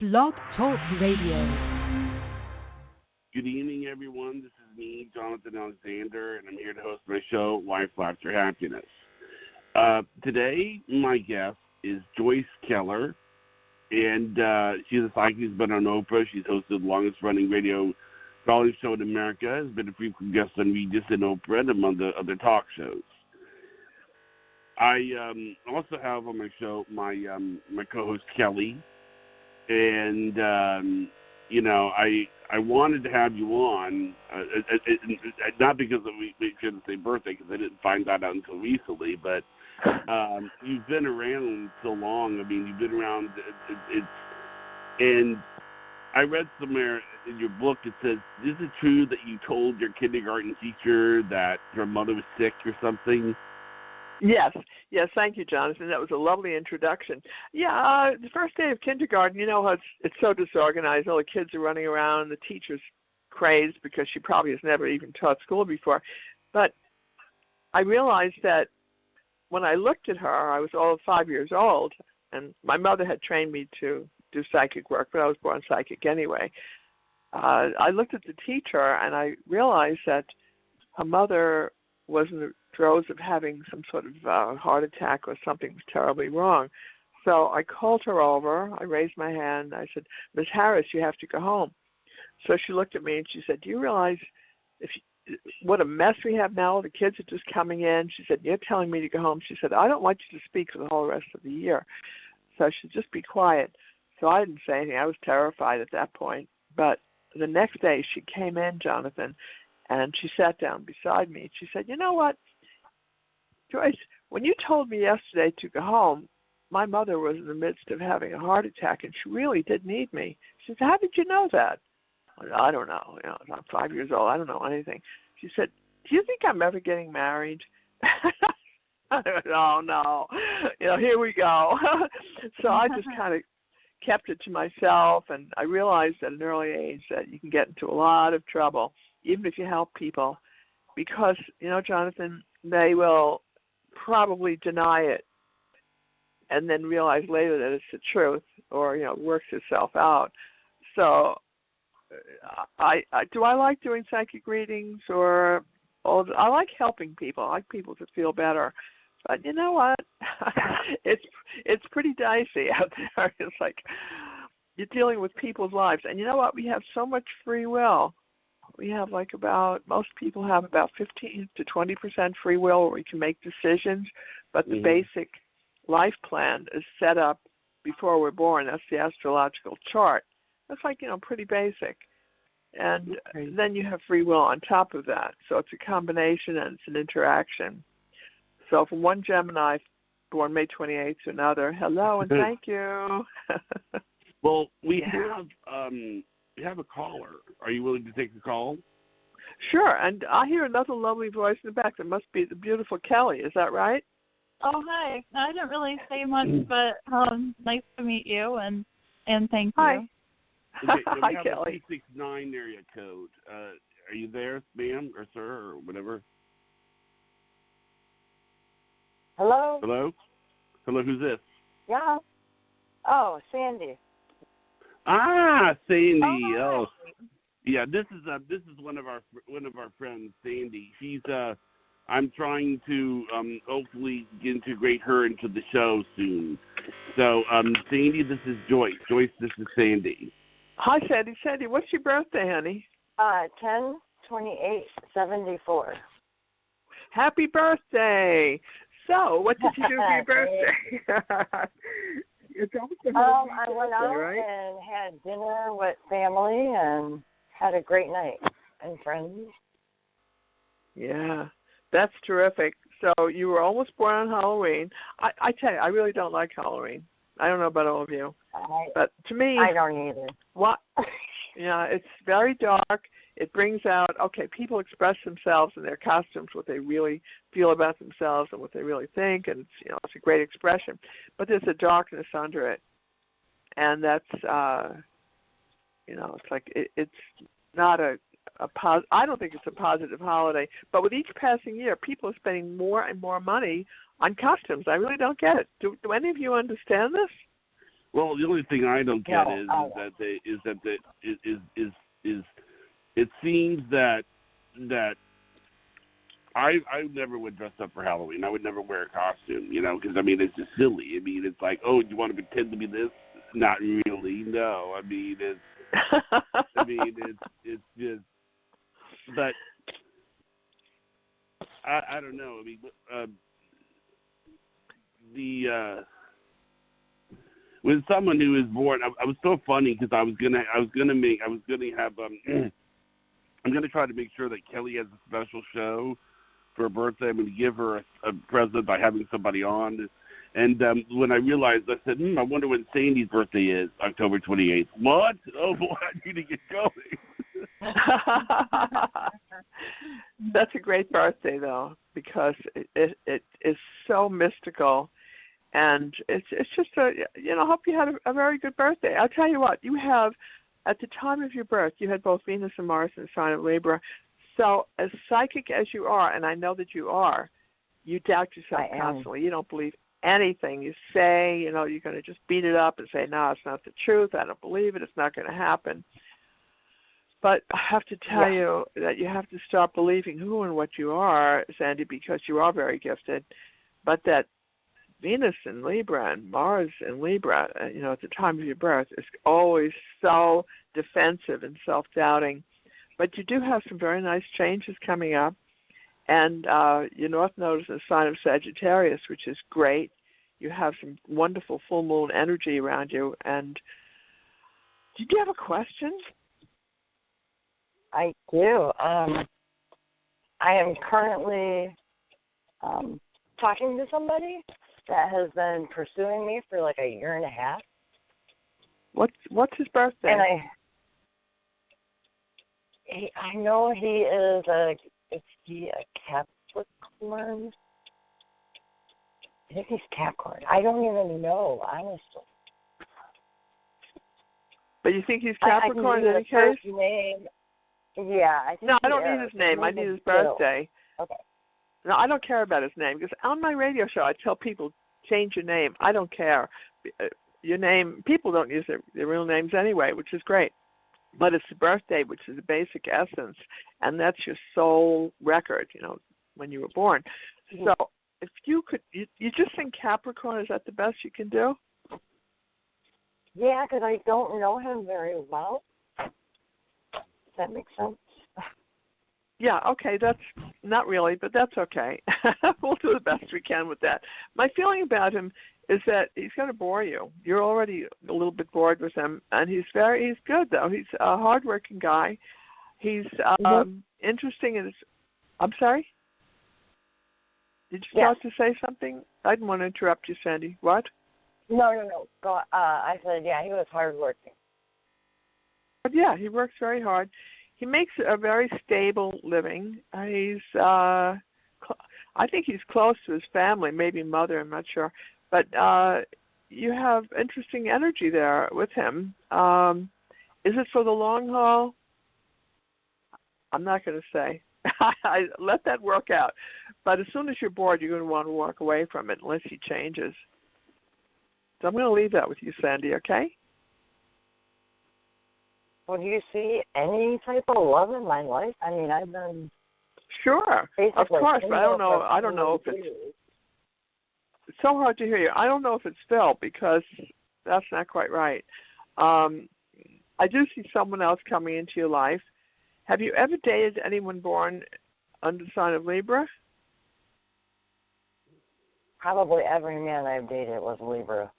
Blog Talk Radio. Good evening, everyone. This is me, Jonathan Alexander, and I'm here to host my show, Life, Laughter, Happiness. Today, my guest is JoyceKeller, and she's a psychic who's been on Oprah. She's hosted the longest-running radio call-in show in America, has been a frequent guest on Regis and Oprah, and among the other talk shows. I also have on my show my co-host, Kelly, and I wanted to have you on, not because we share the same birthday, because I didn't find that out until recently, but you've been around so long. I mean, you've been around, and I read somewhere in your book, it says, is it true that you told your kindergarten teacher that her mother was sick or something? Yes, thank you, Jonathan. That was a lovely introduction. The first day of kindergarten, you know how it's so disorganized. All the kids are running around, the teacher's crazed because she probably has never even taught school before. But I realized that when I looked at her, I was all 5 years old, and my mother had trained me to do psychic work, but I was born psychic anyway. I looked at the teacher, and I realized that her mother was in the throes of having some sort of heart attack or something was terribly wrong. So I called her over. I raised my hand. I said, Ms. Harris, you have to go home. So she looked at me and she said, do you realize what a mess we have now? The kids are just coming in. She said, you're telling me to go home. She said, I don't want you to speak for the whole rest of the year. So she said, just be quiet. So I didn't say anything. I was terrified at that point. But the next day she came in, Jonathan, and she sat down beside me. She said, you know what, Joyce, when you told me yesterday to go home, my mother was in the midst of having a heart attack, and she really did need me. She said, how did you know that? I don't know. I'm 5 years old. I don't know anything. She said, do you think I'm ever getting married? Oh, no. Here we go. So I just kind of kept it to myself, and I realized at an early age that you can get into a lot of trouble, even if you help people, because, Jonathan, they will probably deny it and then realize later that it's the truth, or works itself out. So I like doing psychic readings, or I like helping people. I like people to feel better. But you know what? it's pretty dicey out there. It's like you're dealing with people's lives, and you know what? We have so much free will. We have most people have about 15 to 20% free will where we can make decisions, but the basic life plan is set up before we're born. That's the astrological chart. That's pretty basic. And then you have free will on top of that. So it's a combination and it's an interaction. So from one Gemini born May 28th to another, hello and thank you. Well, we have a caller. Are you willing to take the call? Sure, and I hear another lovely voice in the back. That must be the beautiful Kelly. Is that right? Oh, hi. I didn't really say much, but nice to meet you, and thank you. Hi. Okay, we Hi, have Kelly. a 369 area code. Are you there, ma'am, or sir, or whatever? Hello? Hello, who's this? Yeah. Oh, Sandy. Ah, Sandy. Oh, yeah. This is one of our friends, Sandy. She's I'm trying to hopefully integrate her into the show soon. So, Sandy, this is Joyce. Joyce, this is Sandy. Hi, Sandy. Sandy, what's your birthday, honey? 10/28/74. Happy birthday. So, what did you do for your birthday? It's almost I went out right? and had dinner with family and had a great night and friends. Yeah, that's terrific. So you were almost born on Halloween. I tell you, I really don't like Halloween. I don't know about all of you, but to me, I don't either. What? Yeah, it's very dark. It brings out, people express themselves in their costumes, what they really feel about themselves and what they really think, and it's a great expression. But there's a darkness under it, and that's, it's like it's not I don't think it's a positive holiday. But with each passing year, people are spending more and more money on costumes. I really don't get it. Do any of you understand this? Well, the only thing I don't get is it seems that I never would dress up for Halloween. I would never wear a costume, because I mean it's just silly. I mean it's like, oh, you want to pretend to be this? Not really. No, I mean it's it's just, but I don't know. I mean with someone who is born, I was so funny because I'm gonna try to make sure that Kelly has a special show for her birthday. I'm going to give her a present by having somebody on. And when I realized, I said, I wonder when Sandy's birthday is, October 28th. What? Oh, boy, I need to get going. That's a great birthday, though, because it is so mystical. And it's just hope you had a very good birthday. I'll tell you what, you have, at the time of your birth, you had both Venus and Mars in the sign of Libra. So as psychic as you are, and I know that you are, you doubt yourself constantly. You don't believe anything you say. You're going to just beat it up and say, no, it's not the truth. I don't believe it. It's not going to happen. But I have to tell you that you have to stop believing who and what you are, Sandy, because you are very gifted. But that Venus in Libra and Mars in Libra, at the time of your birth, is always so defensive and self-doubting. But you do have some very nice changes coming up. And your North Node is a sign of Sagittarius, which is great. You have some wonderful full moon energy around you. And did you have a question? I do. I am currently talking to somebody that has been pursuing me for like a year and a half. What's his birthday? And I know is he a Capricorn? I think he's Capricorn. I don't even know, honestly. But you think he's Capricorn in any case? Name. Yeah, I think. No, I don't need his name. I need his birthday. Okay. No, I don't care about his name because on my radio show I tell people change your name. I don't care. Your name, people don't use their real names anyway, which is great. But it's the birthday, which is the basic essence, and that's your soul record, when you were born. So if you could, you just think Capricorn, is that the best you can do? Yeah, because I don't know him very well. Does that make sense? Yeah, okay, that's not really, but that's okay. We'll do the best we can with that. My feeling about him is that he's going to bore you. You're already a little bit bored with him, and he's good, though. He's a hardworking guy. He's interesting in his... I'm sorry? Did you start to say something? I didn't want to interrupt you, Sandy. What? No. Go, I said, he was hardworking. But yeah, he works very hard. He makes a very stable living. I think he's close to his family, maybe mother, I'm not sure. But you have interesting energy there with him. Is it for the long haul? I'm not going to say. I let that work out. But as soon as you're bored, you're going to want to walk away from it unless he changes. So I'm going to leave that with you, Sandy, okay? Well, do you see any type of love in my life? I mean, I've been... Sure, of course, but I don't know if it's so hard to hear you. I don't know if it's Phil because that's not quite right. I do see someone else coming into your life. Have you ever dated anyone born under the sign of Libra? Probably every man I've dated was Libra.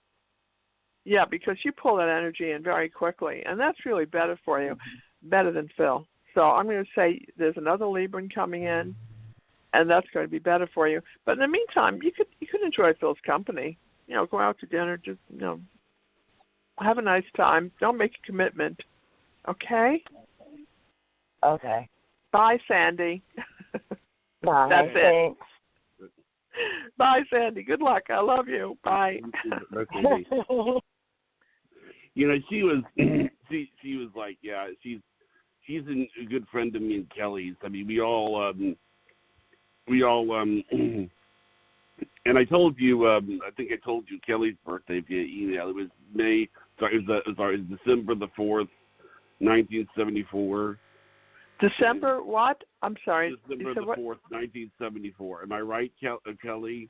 Yeah, because you pull that energy in very quickly, and that's really better for you, better than Phil. So I'm going to say there's another Libran coming in, and that's going to be better for you. But in the meantime, you could enjoy Phil's company. Go out to dinner, just have a nice time. Don't make a commitment. Okay? Okay. Bye, Sandy. Bye. That's it. Thanks. Bye, Sandy. Good luck. I love you. Bye. She was she was like, she's a good friend of me and Kelly's. I mean, we all And I told you, I think I told you Kelly's birthday via email. It was December the 4th, 1974. December what? I'm sorry. December the 4th, 1974. Am I right, Kelly?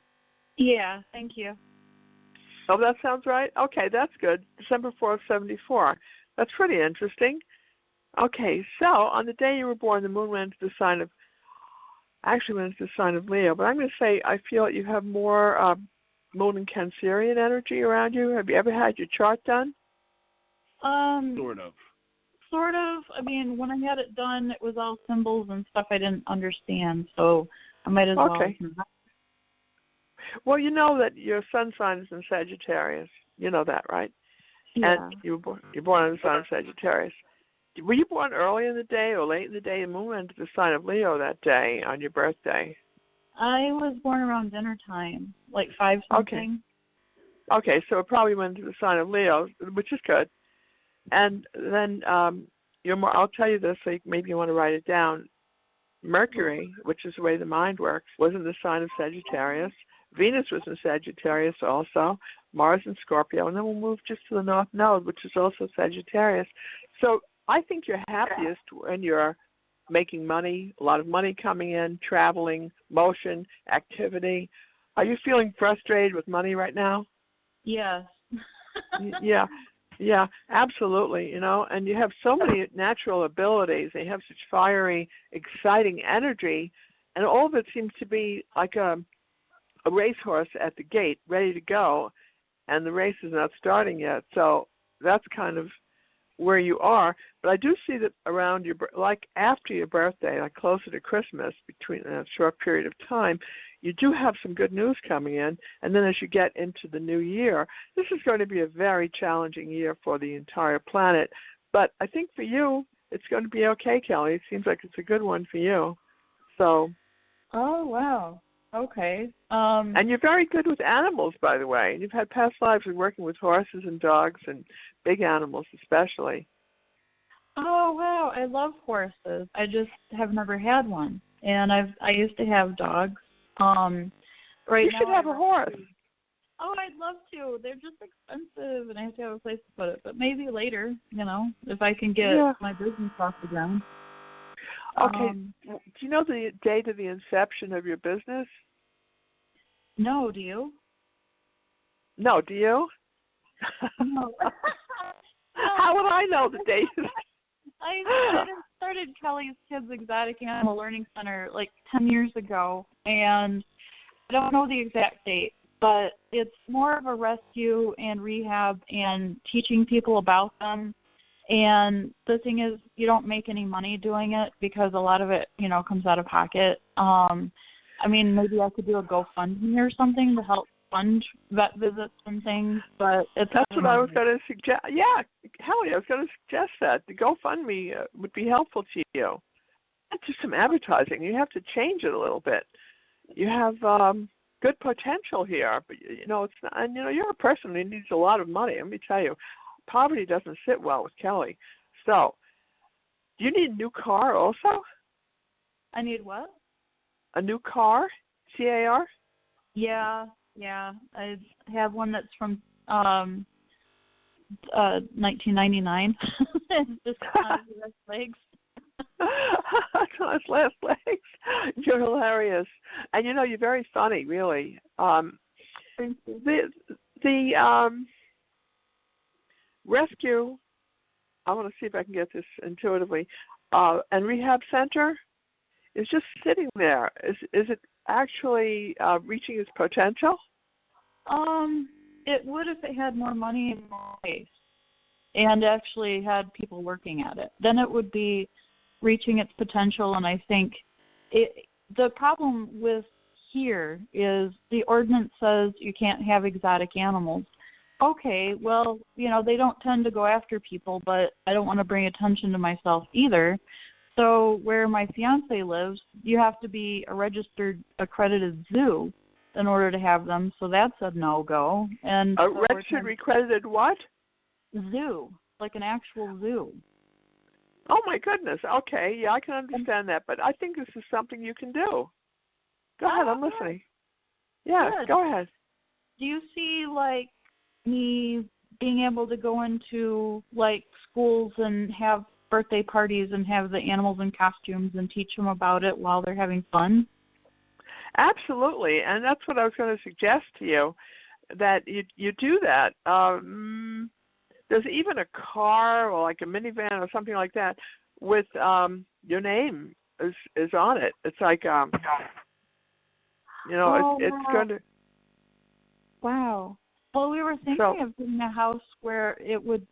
Yeah, thank you. Oh, that sounds right? Okay, that's good. December 4th, 74. That's pretty interesting. Okay, so on the day you were born, the moon went into the sign of, Leo. But I'm going to say I feel you have more moon and Cancerian energy around you. Have you ever had your chart done? Sort of. Sort of. I mean, when I had it done, it was all symbols and stuff I didn't understand, so I might as well. Okay. Well, you know that your sun sign is in Sagittarius. You know that, right? Yeah. And you're born on the sign of Sagittarius. Were you born early in the day or late in the day? The moon went into the sign of Leo that day on your birthday. I was born around dinner time, like 5 something. Okay, so it probably went into the sign of Leo, which is good. And then I'll tell you this, so maybe you want to write it down. Mercury, which is the way the mind works, was in the sign of Sagittarius. Venus was in Sagittarius also. Mars in Scorpio. And then we'll move just to the North Node, which is also Sagittarius. So I think you're happiest when you're making money, a lot of money coming in, traveling, motion, activity. Are you feeling frustrated with money right now? Yes. Yeah, absolutely, and you have so many natural abilities. They have such fiery, exciting energy, and all of it seems to be like a racehorse at the gate, ready to go, and the race is not starting yet. So that's kind of where you are. But I do see that around after your birthday, like closer to Christmas, between a short period of time, you do have some good news coming in. And then as you get into the new year, this is going to be a very challenging year for the entire planet. But I think for you, it's going to be okay, Kelly. It seems like it's a good one for you. So. Oh, wow. Okay. And you're very good with animals, by the way. You've had past lives of working with horses and dogs and big animals especially. Oh, wow. I love horses. I just have never had one. And I used to have dogs. You should have a horse. Oh, I'd love to. They're just expensive, and I have to have a place to put it. But maybe later, if I can get my business off the ground. Okay. Do you know the date of the inception of your business? No, do you? No, do you? No. How would I know the date? I started Kelly's Kids Exotic Animal Learning Center like 10 years ago, and I don't know the exact date, but it's more of a rescue and rehab and teaching people about them. And the thing is, you don't make any money doing it because a lot of it, comes out of pocket. Maybe I could do a GoFundMe or something to help fund vet visits and things, but that's what I was going to suggest. Yeah, hell yeah, I was going to suggest that. The GoFundMe would be helpful to you. That's just some advertising. You have to change it a little bit. You have good potential here, but it's not. And you're a person who needs a lot of money. Let me tell you, poverty doesn't sit well with Kelly. So, do you need a new car also? I need what? A new car, CAR? Yeah. I have one that's from 1999. It's just on its last legs. It's on its last legs. You're hilarious, and you're very funny, really. Thank you. The rescue. I want to see if I can get this intuitively. And rehab center is just sitting there. Is it actually reaching its potential? It would if it had more money and more space, and actually had people working at it. Then it would be reaching its potential. And I think the problem with here is the ordinance says you can't have exotic animals. Okay, well, they don't tend to go after people, but I don't want to bring attention to myself either. So where my fiance lives, you have to be a registered, accredited zoo in order to have them. So that's a no-go. And a registered, accredited what? Zoo, like an actual zoo. Oh, my goodness. Okay, yeah, I can understand that. But I think this is something you can do. Go ahead, I'm listening. Yeah, Good. go ahead. Do you see, like, me being able to go into, like, schools and have birthday parties and have the animals in costumes and teach them about it while they're having fun? Absolutely, and that's what I was going to suggest to you, that you do that. There's even a car or like a minivan or something like that with your name is on it. It's like wow. it's going to. Wow. Well, we were thinking of getting a house where it would,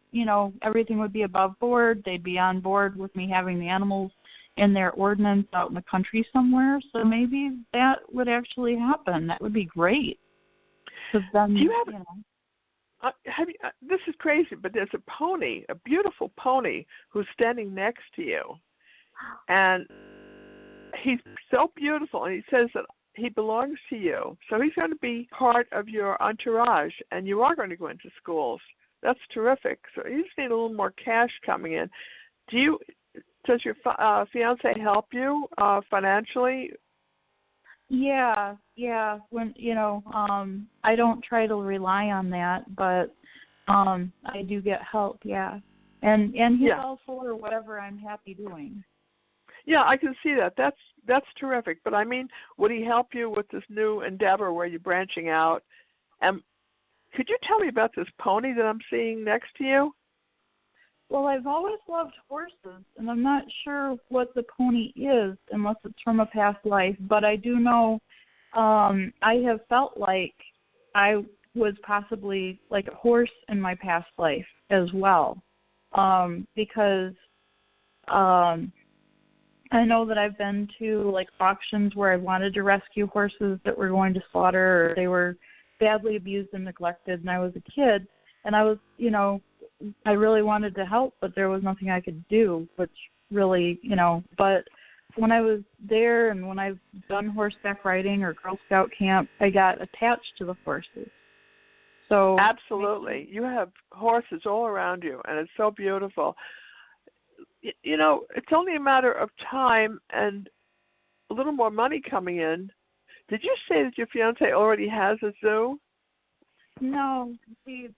everything would be above board. They'd be on board with me having the animals in their ordinance out in the country somewhere. So maybe that would actually happen. That would be great. Because then, do you have, this is crazy, but there's a pony, a beautiful pony, who's standing next to you, and he's so beautiful, and he says that he belongs to you. So he's going to be part of your entourage, and you are going to go into schools. That's terrific. So you just need a little more cash coming in. Does your fiance help you financially? Yeah. When I don't try to rely on that, but I do get help. Yeah, and he's all for whatever I'm happy doing. Yeah, I can see that. That's terrific. But I mean, would he help you with this new endeavor where you're branching out? And could you tell me about this pony that I'm seeing next to you? Well, I've always loved horses, and I'm not sure what the pony is unless it's from a past life, but I do know I have felt like I was possibly like a horse in my past life as well, because I know that I've been to like auctions where I wanted to rescue horses that were going to slaughter, or they were badly abused and neglected, and I was a kid, and I was, I really wanted to help, but there was nothing I could do, which really, but when I was there and when I've done horseback riding or Girl Scout camp, I got attached to the horses. So absolutely. You have horses all around you, and it's so beautiful. It's only a matter of time and a little more money coming in. Did you say that your fiance already has a zoo? No. See,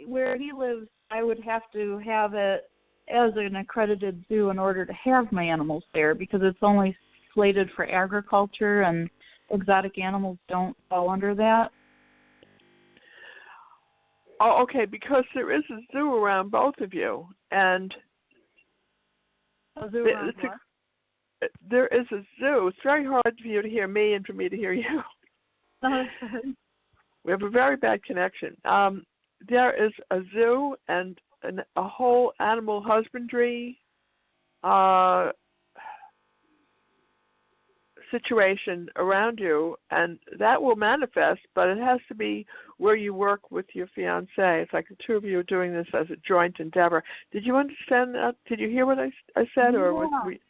where he lives, I would have to have it as an accredited zoo in order to have my animals there, because it's only slated for agriculture and exotic animals don't fall under that. Oh, okay, because there is a zoo around both of you, and a zoo around what? There is a zoo. It's very hard for you to hear me and for me to hear you. We have a very bad connection. There is a zoo and a whole animal husbandry situation around you, and that will manifest, but it has to be where you work with your fiancé. It's like the two of you are doing this as a joint endeavor. Did you understand that? Did you hear what I said? Yeah. Or was we...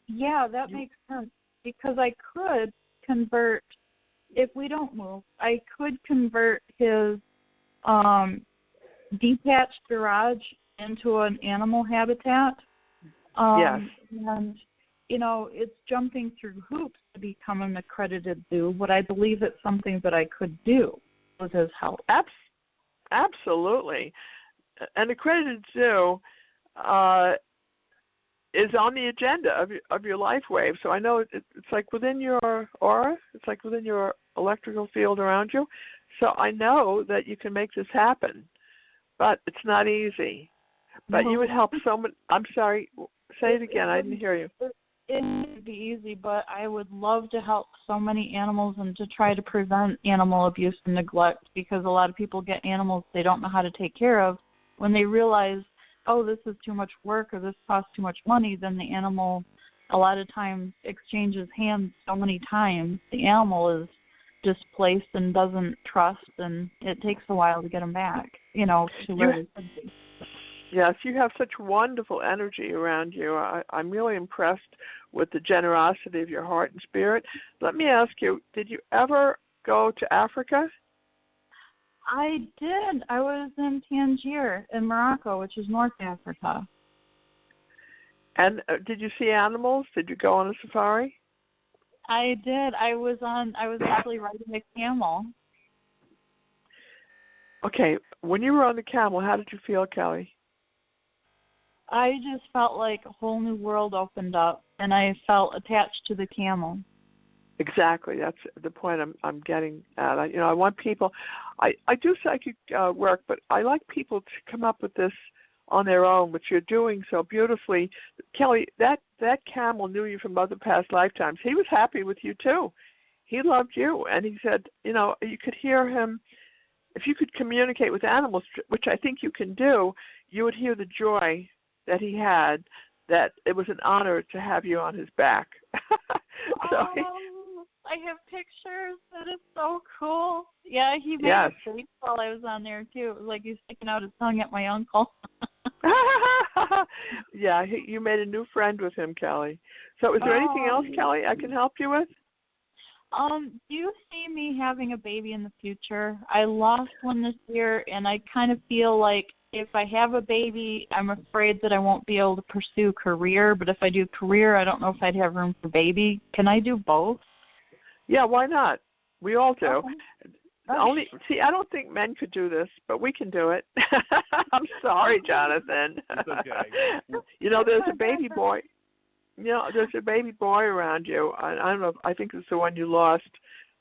Yeah, that makes sense, because I could convert, if we don't move, I could convert his detached garage into an animal habitat. Yes. And, it's jumping through hoops to become an accredited zoo, but I believe it's something that I could do with his help. Absolutely. An accredited zoo is on the agenda of your life wave. So I know it's like within your aura. It's like within your electrical field around you. So I know that you can make this happen, but it's not easy. But you would help so many. I'm sorry. Say it again. I didn't hear you. It wouldn't be easy, but I would love to help so many animals and to try to prevent animal abuse and neglect, because a lot of people get animals they don't know how to take care of. When they realize, oh, this is too much work or this costs too much money, then the animal a lot of times exchanges hands so many times. The animal is displaced and doesn't trust, and it takes a while to get them back, to where they should be. Yes, you have such wonderful energy around you. I'm really impressed with the generosity of your heart and spirit. Let me ask you, did you ever go to Africa? I did. I was in Tangier in Morocco, which is North Africa. And did you see animals? Did you go on a safari? I did. I was actually riding a camel. Okay, when you were on the camel, how did you feel, Kelly? I just felt like a whole new world opened up, and I felt attached to the camel. Exactly. That's the point I'm getting at. I want people. I do psychic work, but I like people to come up with this on their own, which you're doing so beautifully. Kelly, that camel knew you from other past lifetimes. He was happy with you too. He loved you, and he said, you could hear him. If you could communicate with animals, which I think you can do, you would hear the joy that he had, that it was an honor to have you on his back. I have pictures. That is so cool. Yeah, he made a face while I was on there, too. It was like he was sticking out his tongue at my uncle. Yeah, you made a new friend with him, Kelly. So is there anything else, Kelly, I can help you with? Do you see me having a baby in the future? I lost one this year, and I kind of feel like if I have a baby, I'm afraid that I won't be able to pursue career. But if I do career, I don't know if I'd have room for baby. Can I do both? Yeah, why not? We all do. Okay. I don't think men could do this, but we can do it. I'm sorry, Jonathan. It's okay. There's a baby boy. There's a baby boy around you. I don't know. I think it's the one you lost.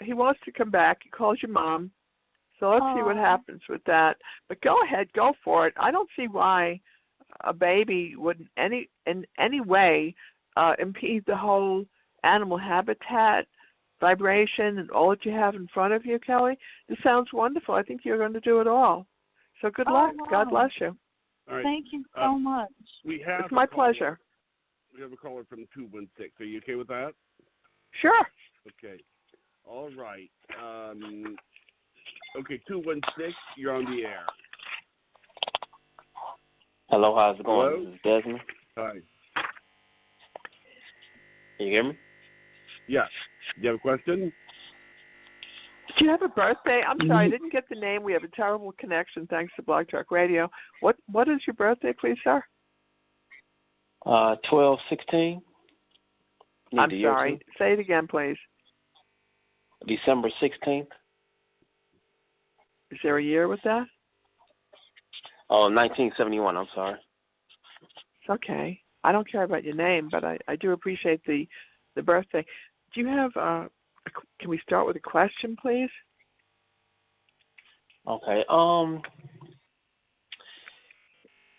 He wants to come back. He calls you mom. So let's see what happens with that. But go ahead, go for it. I don't see why a baby would in any way impede the whole animal habitat, vibration, and all that you have in front of you, Kelly. This sounds wonderful. I think you're going to do it all. So good luck. Wow. God bless you. All right. Thank you so much. It's my pleasure. We have a caller from 216. Are you okay with that? Sure. Okay. All right. Okay, 216, you're on the air. Hello, how's it going? Hello? This is Desmond. Hi. Can you hear me? Yeah. Do you have a question? Do you have a birthday? I'm sorry, I didn't get the name. We have a terrible connection thanks to Blog Talk Radio. What is your birthday, please, sir? 12/16. I'm sorry. Say it again, please. December 16th. Is there a year with that? Oh, 1971. I'm sorry. It's okay. I don't care about your name, but I do appreciate the birthday. Do you have can we start with a question, please? Okay.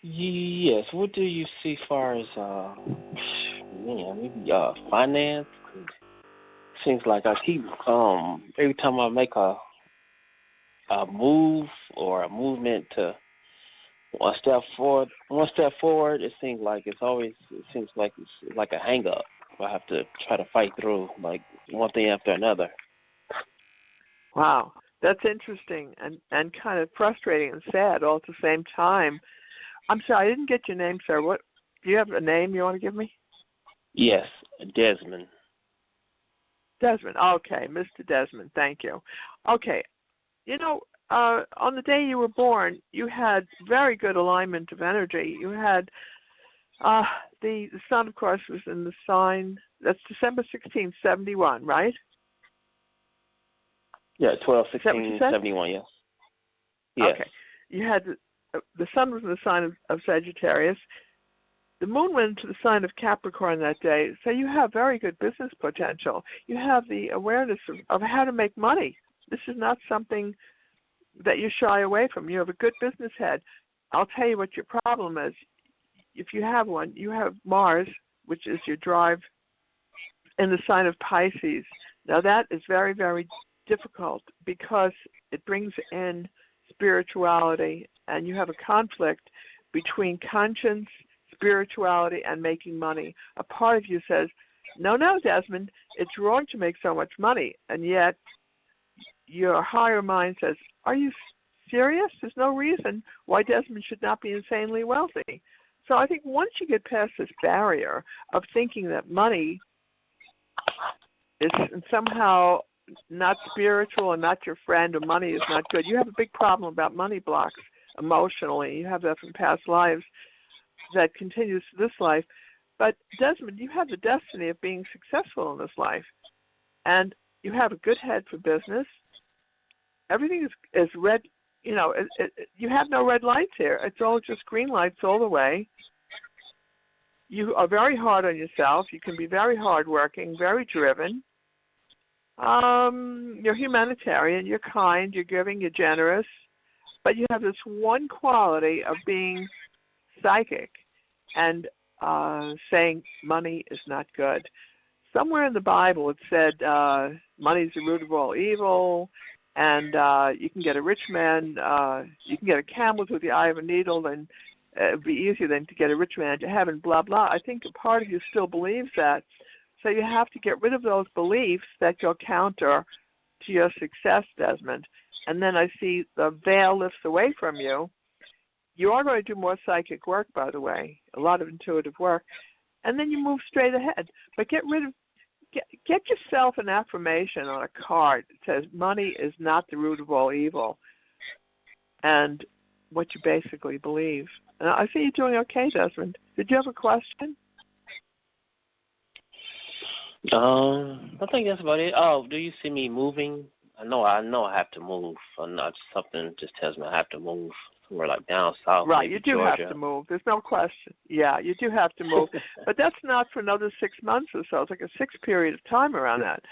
Yes. What do you see as far as maybe finance? Seems like I keep every time I make a move or a movement to one step forward, it seems like it's like a hang up. I have to try to fight through like one thing after another. Wow, that's interesting and kind of frustrating and sad all at the same time. I'm sorry, I didn't get your name, sir. What do you have a name you want to give me? Yes, Desmond. Desmond. Okay, Mr. Desmond. Thank you. Okay, on the day you were born, you had very good alignment of energy. You had the sun, of course, was in the sign. That's December 16th, 71, right? Yeah, 12/16/71. Yes. Yes. Okay. You had the sun was in the sign of Sagittarius. The moon went into the sign of Capricorn that day, so you have very good business potential. You have the awareness of how to make money. This is not something that you shy away from. You have a good business head. I'll tell you what your problem is. If you have one, you have Mars, which is your drive, in the sign of Pisces. Now that is very, very difficult because it brings in spirituality, and you have a conflict between conscience, spirituality, and making money. A part of you says, no, Desmond, it's wrong to make so much money. And yet your higher mind says, are you serious? There's no reason why Desmond should not be insanely wealthy. So I think once you get past this barrier of thinking that money is somehow not spiritual and not your friend, or money is not good, you have a big problem about money blocks emotionally. You have that from past lives that continues to this life. But Desmond, you have the destiny of being successful in this life. and you have a good head for business. Everything is red. You know, you have no red lights here. It's all just green lights all the way. You are very hard on yourself. You can be very hardworking, very driven. You're humanitarian. You're kind. You're giving. You're generous. But you have this one quality of being psychic and saying money is not good. Somewhere in the Bible it said money is the root of all evil, and you can get a rich man, you can get a camel through the eye of a needle, and it would be easier than to get a rich man to heaven, blah, blah. I think a part of you still believes that. So you have to get rid of those beliefs that go counter to your success, Desmond. And then I see the veil lifts away from you. You are going to do more psychic work, by the way, a lot of intuitive work. And then you move straight ahead. But get yourself an affirmation on a card that says money is not the root of all evil, and what you basically believe. And I see you're doing okay, Desmond. Did you have a question? I think that's about it. Oh, do you see me moving? I know I have to move. Something just tells me I have to move somewhere like down south. Right, you do Georgia. have to move. There's no question. Yeah, you do have to move. But that's not for another 6 months or so. It's like a 6 period of time around that.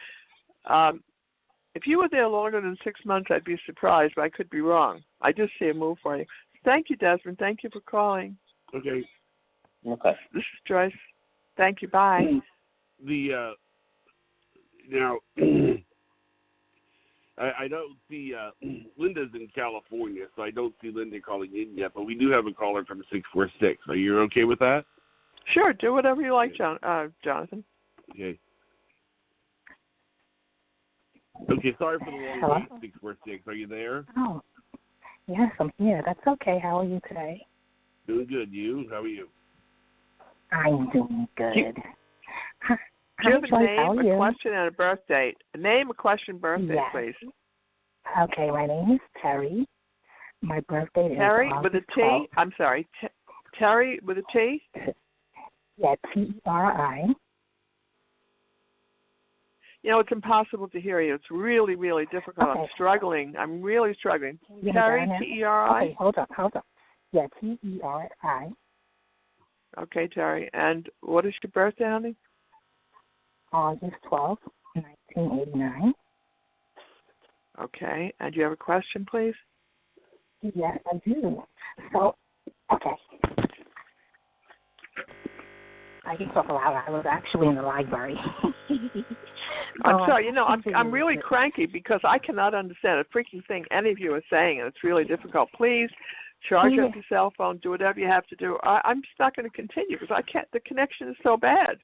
If you were there longer than 6 months, I'd be surprised, but I could be wrong. I just see a move for you. Thank you, Desmond. Thank you for calling. Okay. Okay. This is Joyce. Thank you. Bye. Now, I don't see Linda's in California, so I don't see Linda calling in yet. But we do have a caller from 646. Are you okay with that? Sure. Do whatever you like, Jonathan. Okay. Okay. Sorry for the long wait. 646. Are you there? Oh, yes, I'm here. That's okay. How are you today? Doing good. You? How are you? I'm doing good. Do you have a name, a question, and a birth date? A name, a question, birthday, yes. please. Okay, my name is Terry. My birthday is Terry with a T? 12th. I'm sorry. Terry with a T? Yeah, T-E-R-I. You know, it's impossible to hear you. It's really, really difficult. Okay. I'm struggling. I'm really struggling. Terry, T-E-R-I? Okay, hold on. Yeah, T-E-R-I. Okay, Terry. And what is your birthday, honey? August 12th, 1989. Okay. And do you have a question, please? Yes, I do. So, okay. I can talk aloud. I was actually in the library. I'm sorry. You know, I'm really cranky because I cannot understand a freaking thing any of you are saying, and it's really difficult. Please charge up your cell phone. Do whatever you have to do. I'm just not going to continue because I can't. The connection is so bad.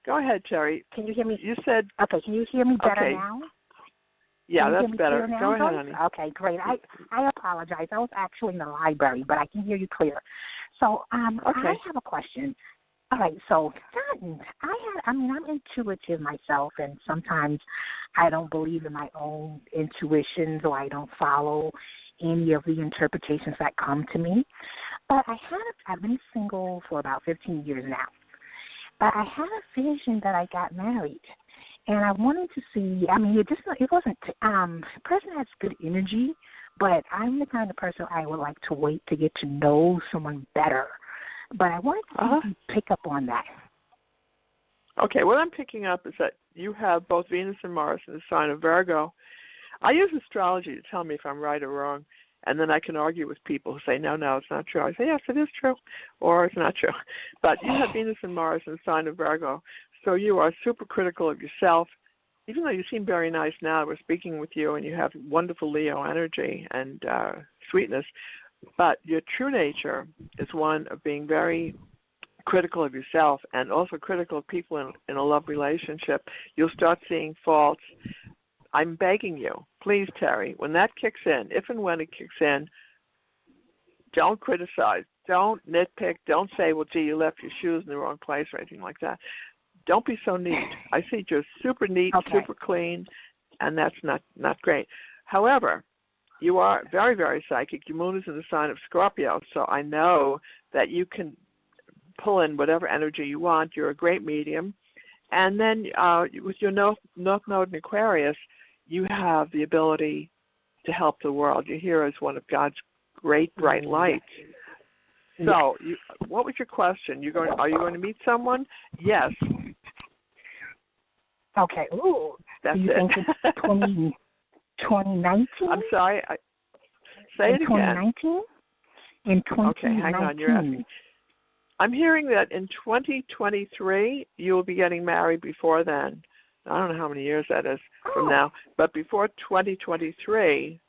Go ahead, Terry. Can you hear me? You said... Okay, can you hear me better now? Yeah, that's better. Go ahead, honey. Okay, great. I apologize. I was actually in the library, but I can hear you clear. So I have a question. All right, so I'm intuitive myself, and sometimes I don't believe in my own intuitions, or I don't follow any of the interpretations that come to me. But I've been single for about 15 years now. But I had a vision that I got married, and I wanted to see. I mean, it wasn't. The person has good energy, but I'm the kind of person I would like to wait to get to know someone better. But I wanted to see if you pick up on that. Okay, what I'm picking up is that you have both Venus and Mars in the sign of Virgo. I use astrology to tell me if I'm right or wrong. And then I can argue with people who say, no, it's not true. I say, yes, it is true, or it's not true. But you have Venus and Mars in the sign of Virgo, so you are super critical of yourself. Even though you seem very nice now, we're speaking with you, and you have wonderful Leo energy and sweetness, but your true nature is one of being very critical of yourself and also critical of people in a love relationship. You'll start seeing faults. I'm begging you, please, Terry, when that kicks in, if and when it kicks in, don't criticize. Don't nitpick. Don't say, well, gee, you left your shoes in the wrong place or anything like that. Don't be so neat. I see you're super neat, super clean, and that's not great. However, you are very, very psychic. Your moon is in the sign of Scorpio, so I know that you can pull in whatever energy you want. You're a great medium. And then with your North Node in Aquarius, you have the ability to help the world. You're here as one of God's great bright lights. So, what was your question? Are you going to meet someone? Yes. Okay. Ooh. That's Do you think it's 2019? I'm sorry. Say it again. 2019? In 2019. Okay, hang on. You're asking. I'm hearing that in 2023 you will be getting married before then. I don't know how many years that is from now, but before 2023,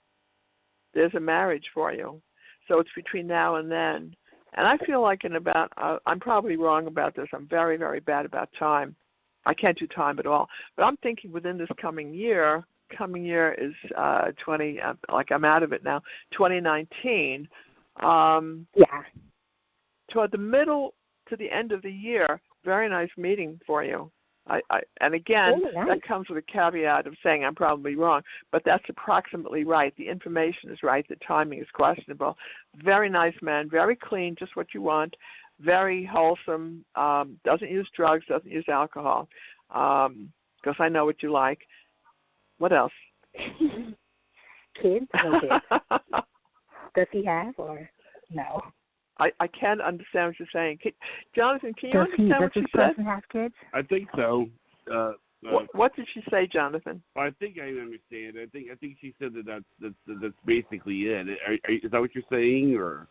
there's a marriage for you. So it's between now and then. And I feel like I'm probably wrong about this. I'm very, very bad about time. I can't do time at all. But I'm thinking within this coming year is 20, like I'm out of it now, 2019. Yeah. Toward the middle to the end of the year, very nice meeting for you. And again, that comes with a caveat of saying I'm probably wrong, but that's approximately right. The information is right. The timing is questionable. Very nice man, very clean, just what you want, very wholesome, doesn't use drugs, doesn't use alcohol, because I know what you like. What else? Kids? No kids. Does he have or no? I can't understand what you're saying. Jonathan, can you understand what she said? Does this person have kids? I think so. What did she say, Jonathan? I think I understand. I think she said that's basically it. Is that what you're saying, or?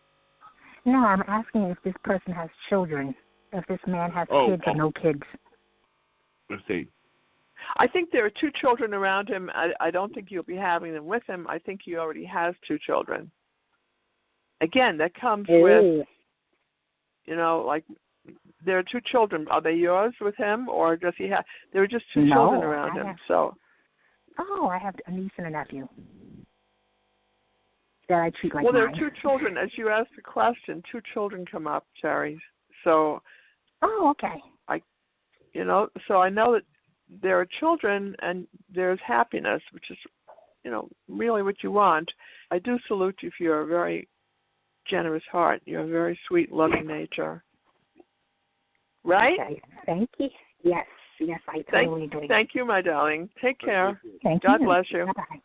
No, I'm asking if this person has children. If this man has kids or no kids. Let's see. I think there are 2 children around him. I don't think you'll be having them with him. I think he already has 2 children. Again, that comes with, like there are 2 children. Are they yours with him, or does he have? There are just 2 children around him. So. Oh, I have a niece and a nephew that I treat like mine. Well, there are 2 children. As you asked the question, 2 children come up, Cherry. So. Oh, okay. So I know that there are children and there's happiness, which is, really what you want. I do salute you for your very generous heart. You have a very sweet, loving nature. Right? Okay. Thank you. Yes, I totally do. Thank you, my darling. Take care. Thank God you. bless you. Bye-bye.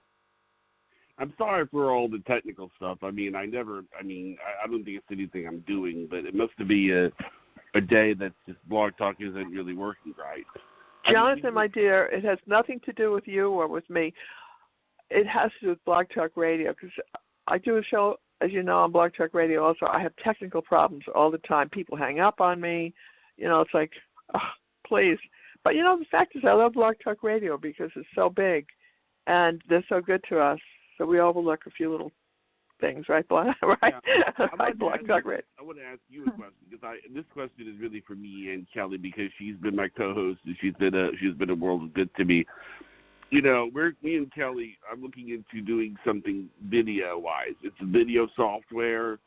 I'm sorry for all the technical stuff. I don't think it's anything I'm doing, but it must be a day that just Blog Talk isn't really working right. Jonathan, my dear, it has nothing to do with you or with me. It has to do with Blog Talk Radio, because I do a show, as you know, on Blog Talk Radio also. I have technical problems all the time. People hang up on me. It's like, please. But, the fact is I love Blog Talk Radio because it's so big, and they're so good to us. So we overlook a few little things, right, Blog? Right? Yeah. Right, Blog Talk Radio. I want to ask you a question, because this question is really for me and Kelly, because she's been my co-host and she's been a world of good to me. Me and Kelly are looking into doing something video-wise. It's a video software,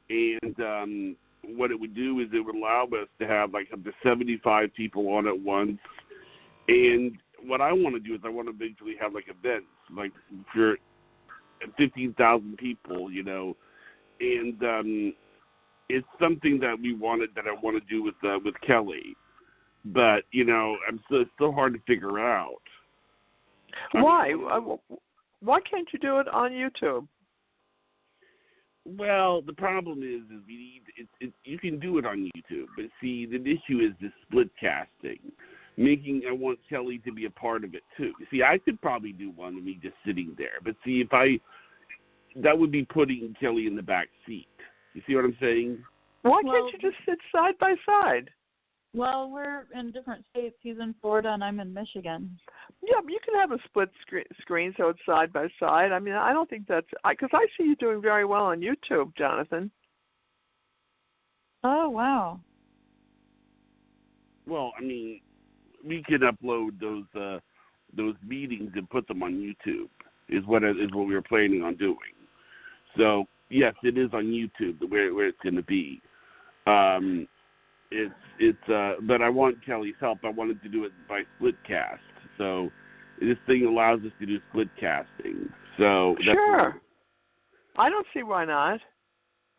and what it would do is it would allow us to have like up to 75 people on at once. And what I want to do is I want to eventually have like events, like for 15,000 people, and it's something that I want to do with Kelly, but it's still hard to figure out. Why? Why can't you do it on YouTube? Well, the problem is you can do it on YouTube, but see, the issue is the split casting. I want Kelly to be a part of it too. See, I could probably do one of me just sitting there, but see, that would be putting Kelly in the back seat. You see what I'm saying? Why can't you just sit side by side? Well, we're in different states. He's in Florida and I'm in Michigan. Yeah, but you can have a split screen so it's side by side. I don't think that's because I see you doing very well on YouTube, Jonathan. Oh, wow. Well, we can upload those meetings and put them on YouTube. Is what we were planning on doing. So yes, it is on YouTube where it's going to be. But I want Kelly's help. I wanted to do it by split cast. So this thing allows us to do split casting. So sure. I don't see why not.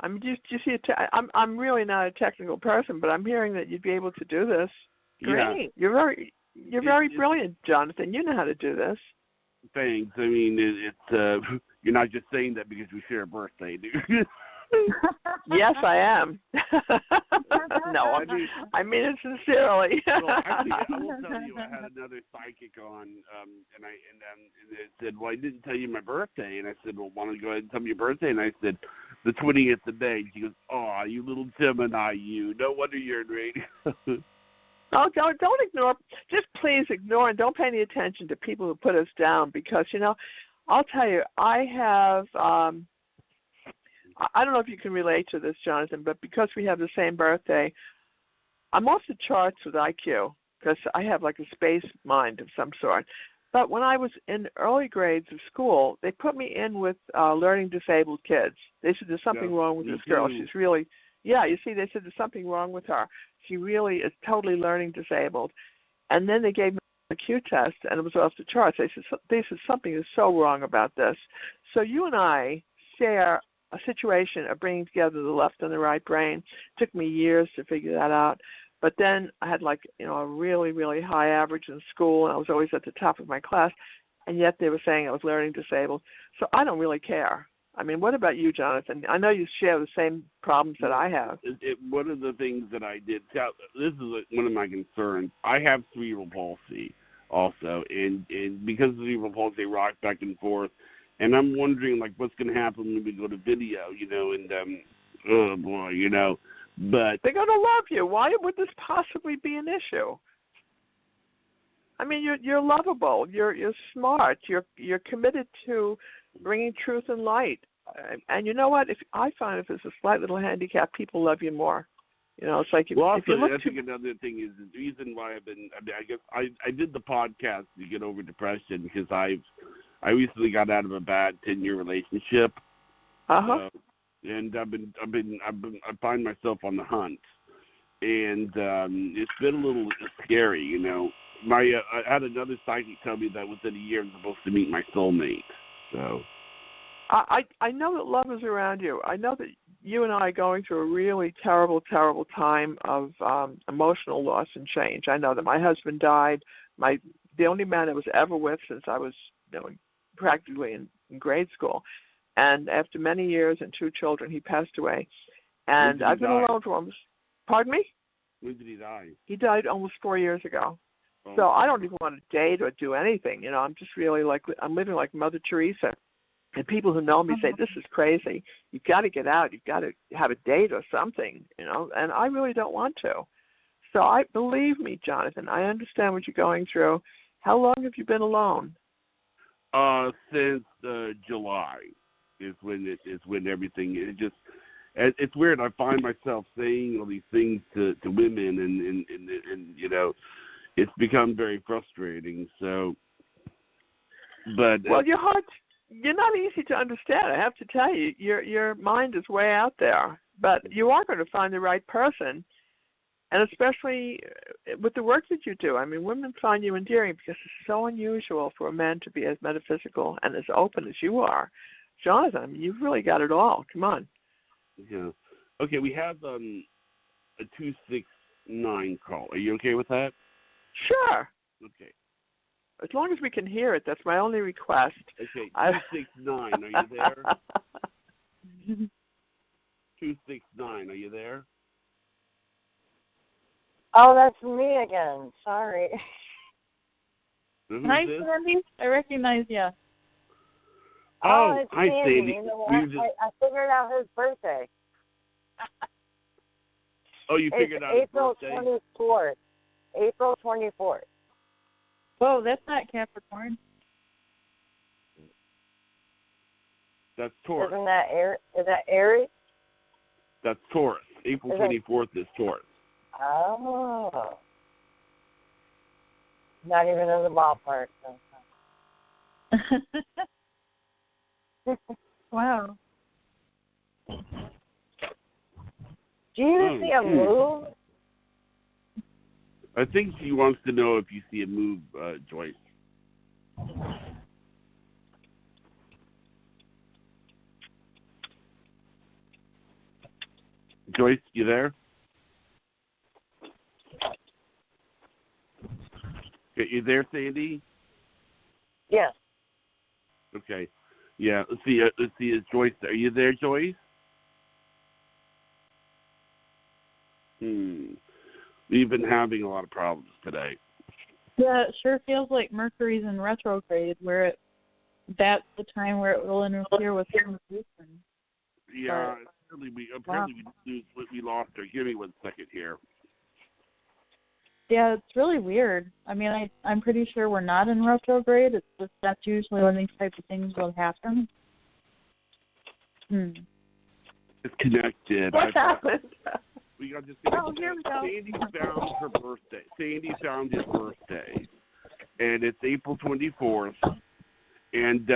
Do you see I'm really not a technical person, but I'm hearing that you'd be able to do this. Great. Yeah. You're very brilliant, Jonathan. You know how to do this. Thanks. I mean, it's you're not just saying that because we share a birthday, do you? Yes, I am. No, I mean it sincerely. Well, actually, I will tell you, I had another psychic on, and it said, "Well, I didn't tell you my birthday," and I said, "Well, why don't you go ahead and tell me your birthday?" And I said, "The 20th of May." And she goes, "Oh, you little Gemini, you! No wonder you're in radio." Oh, don't ignore. Just please ignore and don't pay any attention to people who put us down because I'll tell you, I have. I don't know if you can relate to this, Jonathan, but because we have the same birthday, I'm off the charts with IQ because I have like a space mind of some sort. But when I was in early grades of school, they put me in with learning disabled kids. They said there's something wrong with this girl. She's really, you see, they said there's something wrong with her. She really is totally learning disabled. And then they gave me a Q test, and it was off the charts. They said something is so wrong about this. So you and I share a situation of bringing together the left and the right brain. It took me years to figure that out. But then I had a really, really high average in school, and I was always at the top of my class, and yet they were saying I was learning disabled. So I don't really care. I mean, what about you, Jonathan? I know you share the same problems that I have. One of the things that I did, this is one of my concerns. I have cerebral palsy also, and because of cerebral palsy, I rock back and forth. And I'm wondering, what's going to happen when we go to video, and, oh, boy, but... They're going to love you. Why would this possibly be an issue? I mean, you're lovable. You're smart. You're committed to bringing truth and light. And you know what? I find if there's a slight little handicap, people love you more. It's like if you look I think another thing is the reason why I guess I did the podcast to get over depression because I recently got out of a bad 10-year relationship. And I find myself on the hunt, and it's been a little scary. I had another psychic tell me that within a year I'm supposed to meet my soulmate. So I know that love is around you. I know that you and I are going through a really terrible, terrible time of emotional loss and change. I know that my husband died. The only man I was ever with since I was practically in grade school. And after many years and 2 children, he passed away. And I've been alone for almost, pardon me? When did he die? He died almost 4 years ago. Oh. So I don't even want to date or do anything. I'm just really I'm living like Mother Teresa. And people who know me say, this is crazy. You've got to get out. You've got to have a date or something, and I really don't want to. So believe me, Jonathan, I understand what you're going through. How long have you been alone? Since July is when everything it's weird. I find myself saying all these things to women, and it's become very frustrating. So, but you're not easy to understand. I have to tell you, your mind is way out there. But you are going to find the right person, and especially with the work that you do. I mean, women find you endearing because it's so unusual for a man to be as metaphysical and as open as you are. Jonathan, I mean, you've really got it all. Come on. Yeah. Okay, we have a 269 call. Are you okay with that? Sure. Okay. As long as we can hear it, that's my only request. Okay, 269, are you there? 269, are you there? Oh, that's me again. Sorry. Hi, Sandy. I recognize you. Oh, it's hi, Sandy. You know what? I figured out his birthday. Oh, you figured out April his birthday? 24th. April 24th. Whoa, that's not Capricorn. That's Taurus. Isn't that Is that Aries? That's Taurus. April 24th is Taurus. Oh. Not even in the ballpark. Wow. Do you see a move? I think she wants to know if you see a move, Joyce. Joyce, you there? You there, Sandy? Yes. Okay. Yeah. Let's see. Is Joyce? Are you there, Joyce? We've been having a lot of problems today. Yeah, it sure feels like Mercury's in retrograde, where that's the time where it will interfere with communication. Yeah. We lost her. Give me 1 second here. Yeah, it's really weird. I mean, I'm pretty sure we're not in retrograde. It's just that's usually when these types of things will happen. It's connected. What happened? We got this. Oh, here we go. Sandy found her birthday. Sandy found his birthday, and it's April 24th. And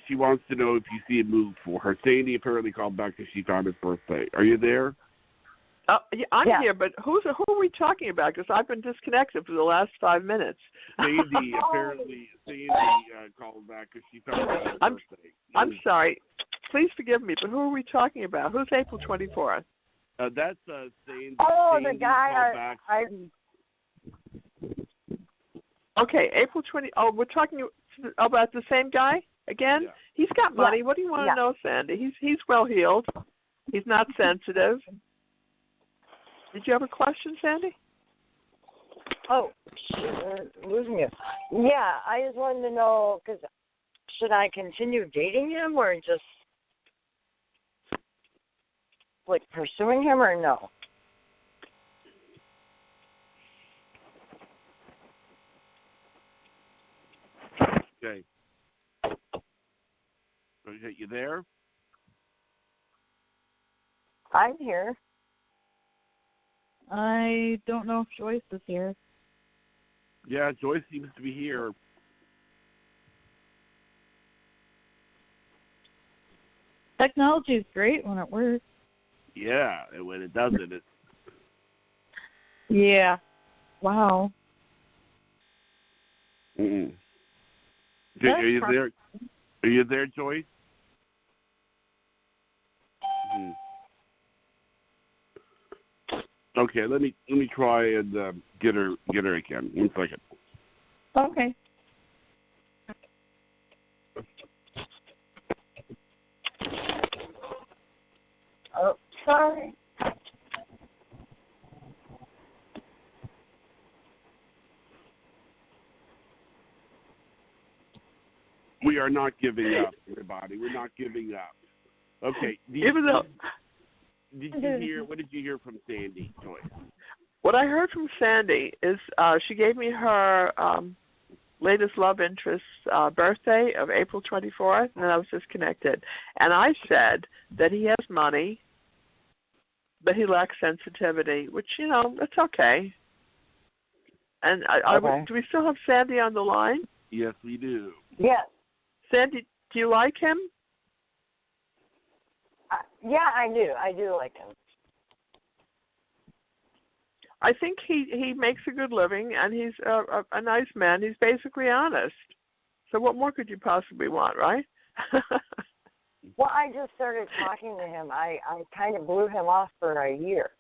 she wants to know if you see a move for her. Sandy apparently called back because she found his birthday. Are you there? Yeah, I'm here, but who are we talking about? Because I've been disconnected for the last 5 minutes. Sandy called back because she found his birthday. I'm sorry. Please forgive me, but who are we talking about? Who's April 24th? That's Sandy. Oh, Sandy the guy Okay, April 20. Oh, we're talking about the same guy again? Yeah. He's got money. Yeah. What do you want to know, Sandy? He's well heeled. He's not sensitive. Did you have a question, Sandy? Oh, losing you. Yeah, I just wanted to know, because should I continue dating him or just, like, pursuing him or no? Okay. Okay, you there? I'm here. I don't know if Joyce is here. Yeah, Joyce seems to be here. Technology is great when it works. Yeah, and when it doesn't, it's... Yeah. Wow. Mm-mm. Okay, are you there? Are you there, Joyce? Okay, let me try and get her again. 1 second. Okay. Oh, sorry. We are not giving up, everybody. We're not giving up. Okay. What did you hear from Sandy, Joyce? What I heard from Sandy is she gave me her latest love interest's birthday of April 24th, and then I was disconnected. And I said that he has money, but he lacks sensitivity, which, that's okay. And do we still have Sandy on the line? Yes, we do. Yes. Sandy, do you like him? Yeah, I do. I do like him. I think he makes a good living, and he's a nice man. He's basically honest. So what more could you possibly want, right? Well, I just started talking to him. I kind of blew him off for a year.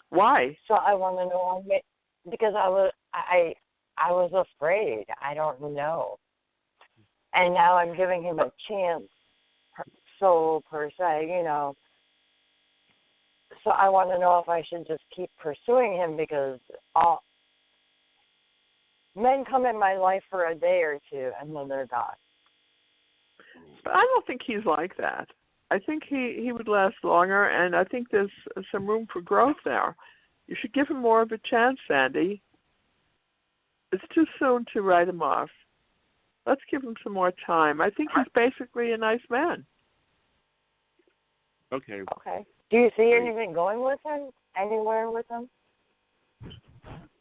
Why? So I want to know, because I was afraid. I don't know. And now I'm giving him a chance, per se. So I want to know if I should just keep pursuing him, because men come in my life for a day or two and then they're gone. But I don't think he's like that. I think he would last longer, and I think there's some room for growth there. You should give him more of a chance, Sandy. It's too soon to write him off. Let's give him some more time. I think he's basically a nice man. Okay. Okay. Do you see anything going with him? Anywhere with him?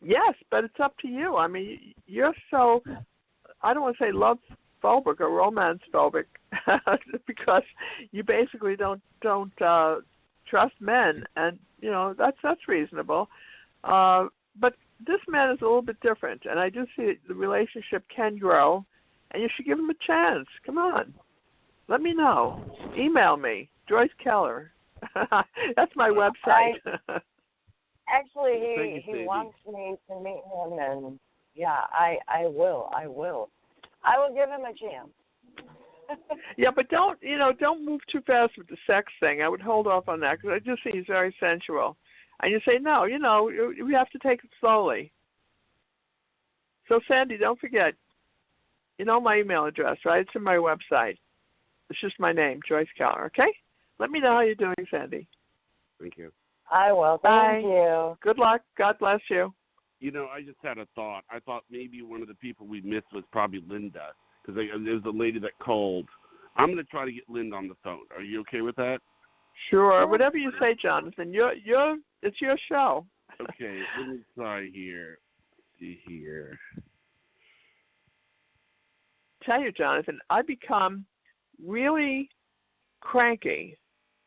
Yes, but it's up to you. I mean, you're so, I don't want to say love phobic or romance phobic, because you basically don't trust men, and that's reasonable. But this man is a little bit different, and I do see the relationship can grow, and you should give him a chance. Come on, let me know. Email me, JoyceKeller. That's my website. Actually, he wants me to meet him Yeah, I will. I will give him a chance. Yeah, but don't move too fast with the sex thing. I would hold off on that because I just think he's very sensual. And you say, no, we have to take it slowly. So, Sandy, don't forget, my email address, right? It's in my website. It's just my name, JoyceKeller, okay? Let me know how you're doing, Sandy. Thank you. I will. Thank you. Good luck. God bless you. I just had a thought. I thought maybe one of the people we missed was probably Linda, because there was a lady that called. I'm going to try to get Linda on the phone. Are you okay with that? Sure. Whatever you say, Jonathan. It's your show. Okay. Let me try here. See here. Tell you, Jonathan, I become really cranky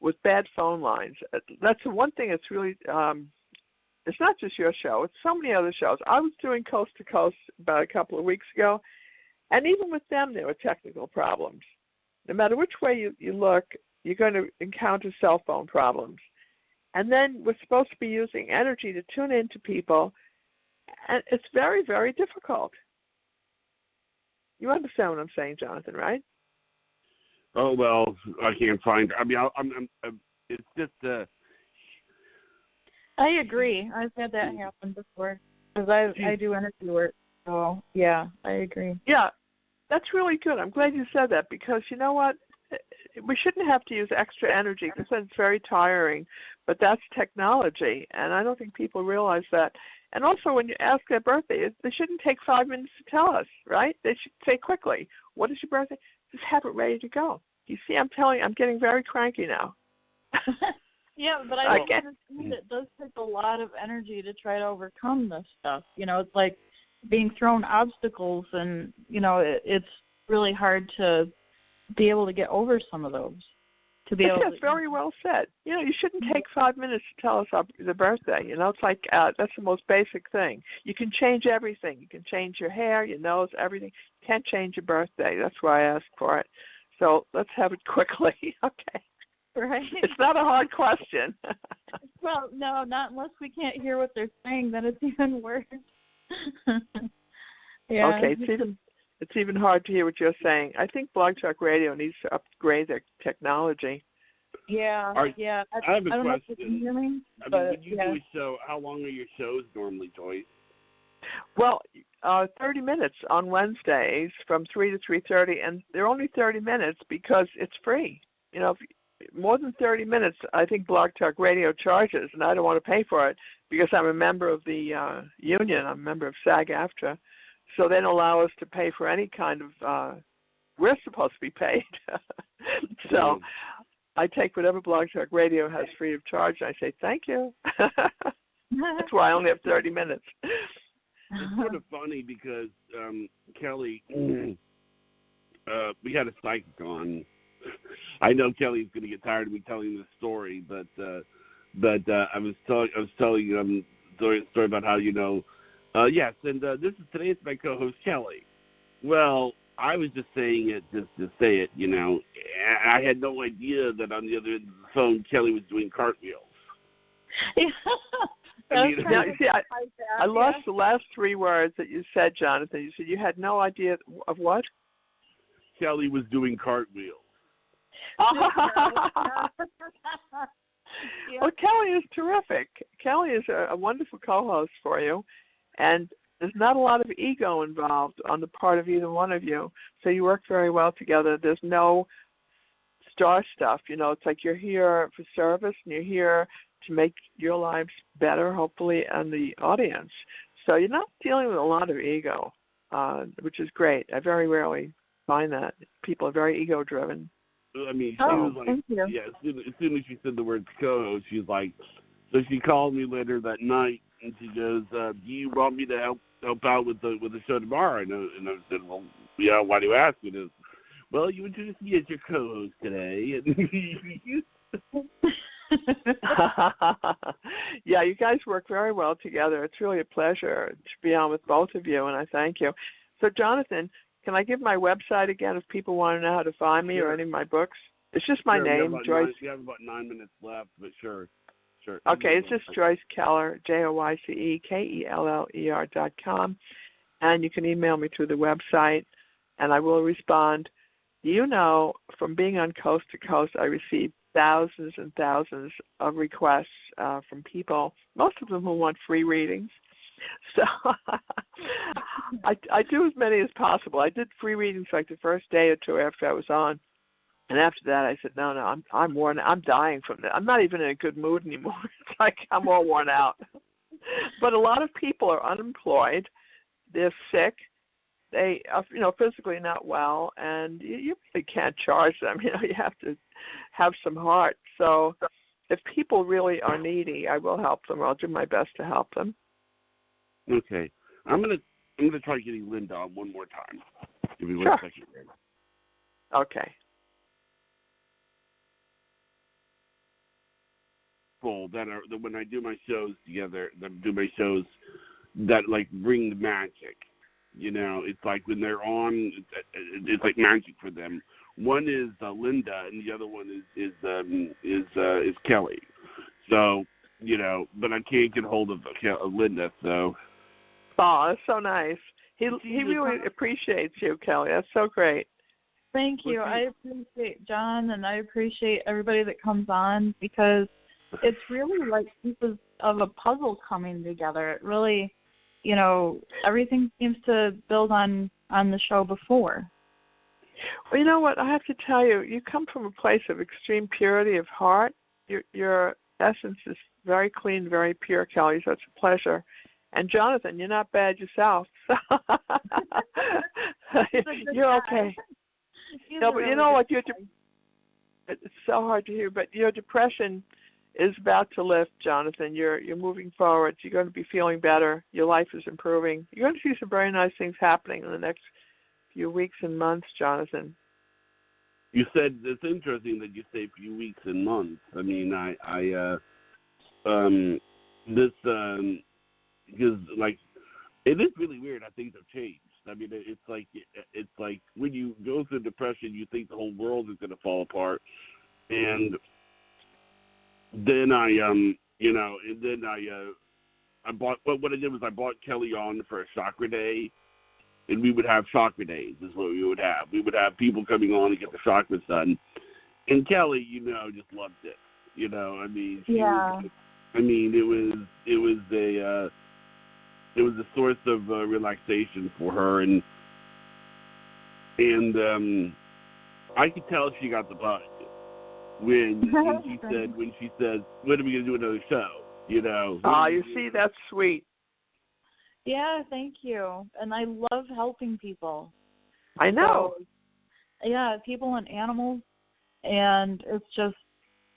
with bad phone lines. That's the one thing that's really it's not just your show. It's so many other shows. I was doing Coast to Coast about a couple of weeks ago, and even with them, there were technical problems. No matter which way you look, you're going to encounter cell phone problems. And then we're supposed to be using energy to tune into people, and it's very, very difficult. You understand what I'm saying, Jonathan, right? Oh, well, I can't find her. I mean, I'm it's just I agree. I've had that happen before because I do energy work. So, yeah, I agree. Yeah, that's really good. I'm glad you said that because you know what? We shouldn't have to use extra energy because it's very tiring, but that's technology, and I don't think people realize that. And also, when you ask their birthday, they shouldn't take 5 minutes to tell us, right? They should say quickly, what is your birthday? Just have it ready to go. You see, I'm getting very cranky now. Yeah, but I don't understand. It does take a lot of energy to try to overcome this stuff. It's like being thrown obstacles, and, it's really hard to be able to get over some of those. That's very well said. You shouldn't take 5 minutes to tell us the birthday. It's like that's the most basic thing. You can change everything. You can change your hair, your nose, everything. You can't change your birthday. That's why I asked for it. So let's have it quickly, okay? Right. It's not a hard question. Well, no, not unless we can't hear what they're saying. Then it's even worse. Yeah. Okay, it's even hard to hear what you're saying. I think Blog Talk Radio needs to upgrade their technology. Yeah, yeah. I have a don't question. know if you can hear me, when you do a show, how long are your shows normally, Joyce? Well, 30 minutes on Wednesdays from 3 to 3:30, and they're only 30 minutes because it's free. If more than 30 minutes, I think Blog Talk Radio charges, and I don't want to pay for it because I'm a member of the union. I'm a member of SAG-AFTRA. So they don't allow us to pay for any kind of, we're supposed to be paid. So I take whatever Blog Talk Radio has free of charge, and I say, thank you. That's why I only have 30 minutes. It's sort of funny because, Kelly, we had a psychic on. I know Kelly's going to get tired of me telling this story, but I was telling a story about how, yes, and today it's my co-host, Kelly. Well, I was just saying it just to say it, and I had no idea that on the other end of the phone, Kelly was doing cartwheels. Yeah. I lost the last three words that you said, Jonathan. You said you had no idea of what? Kelly was doing cartwheels. Well, Kelly is terrific. Kelly is a wonderful co-host for you, and there's not a lot of ego involved on the part of either one of you, so you work very well together. There's no star stuff. It's like you're here for service, and you're here to make your lives better, hopefully, and the audience. So you're not dealing with a lot of ego, which is great. I very rarely find that. People are very ego-driven. I mean, she was like, thank you. Yeah, as soon as she said the word co-host, she was like, so she called me later that night, and she goes, do you want me to help out with the show tomorrow? And I said, well, yeah, why do you ask me this? Well, you introduced me as your co-host today. Yeah, you guys work very well together. It's really a pleasure to be on with both of you, and I thank you. So, Jonathan, can I give my website again if people want to know how to find me or any of my books? It's just my name, Joyce. We have about 9 minutes left, but sure. Okay, it's just JoyceKeller, JoyceKeller.com. and you can email me through the website, and I will respond. You know, from being on Coast to Coast, I receive thousands and thousands of requests from people, most of them who want free readings. So I do as many as possible. I did free readings like the first day or two after I was on. And after that, I said, no, I'm worn. I'm dying from that. I'm not even in a good mood anymore. It's like I'm all worn out. But a lot of people are unemployed. They're sick. They are, physically not well, and you really can't charge them. You have to have some heart. So if people really are needy, I will help them. I'll do my best to help them. Okay. I'm gonna try getting Linda on one more time. Give me 1 second. Okay. That when I do my shows together, that like bring the magic. It's like when they're on, it's like magic for them. One is Linda, and the other one is Kelly. So but I can't get hold of Linda. So. Oh, that's so nice. He really appreciates you, Kelly. That's so great. Thank you. I appreciate John, and I appreciate everybody that comes on, because it's really like pieces of a puzzle coming together. It really, everything seems to build on the show before. Well, you know what? I have to tell you, you come from a place of extreme purity of heart. Your essence is very clean, very pure, Kelly, so it's a pleasure. And Jonathan, you're not bad yourself. So you're okay. No, but you know what? It's so hard to hear, but your depression is about to lift, Jonathan. You're moving forward. You're going to be feeling better. Your life is improving. You're going to see some very nice things happening in the next few weeks and months, Jonathan. You said it's interesting that you say few weeks and months. I mean, because like it is really weird how things have changed. I mean, it's like when you go through depression, you think the whole world is going to fall apart, and then I bought what I did was I bought Kelly on for a chakra day, and we would have chakra days. Is what we would have. We would have people coming on to get the chakras done, and Kelly, just loved it. I mean, it was a source of relaxation for her, and I could tell she got the bug when she said, "When are we going to do another show?" Oh, you see, that's sweet. Yeah, thank you. And I love helping people. I know. So, yeah, people and animals, and it's just,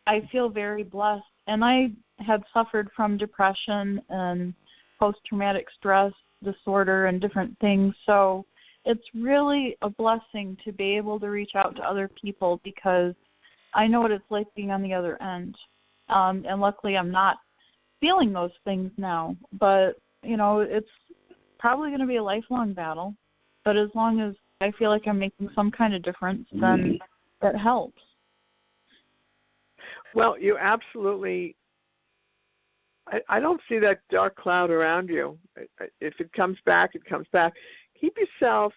I feel very blessed. And I had suffered from depression and post-traumatic stress disorder and different things. So it's really a blessing to be able to reach out to other people, because I know what it's like being on the other end. And luckily I'm not feeling those things now. But, it's probably going to be a lifelong battle. But as long as I feel like I'm making some kind of difference, then that helps. Well, you absolutely... I don't see that dark cloud around you. If it comes back, it comes back. Keep yourself,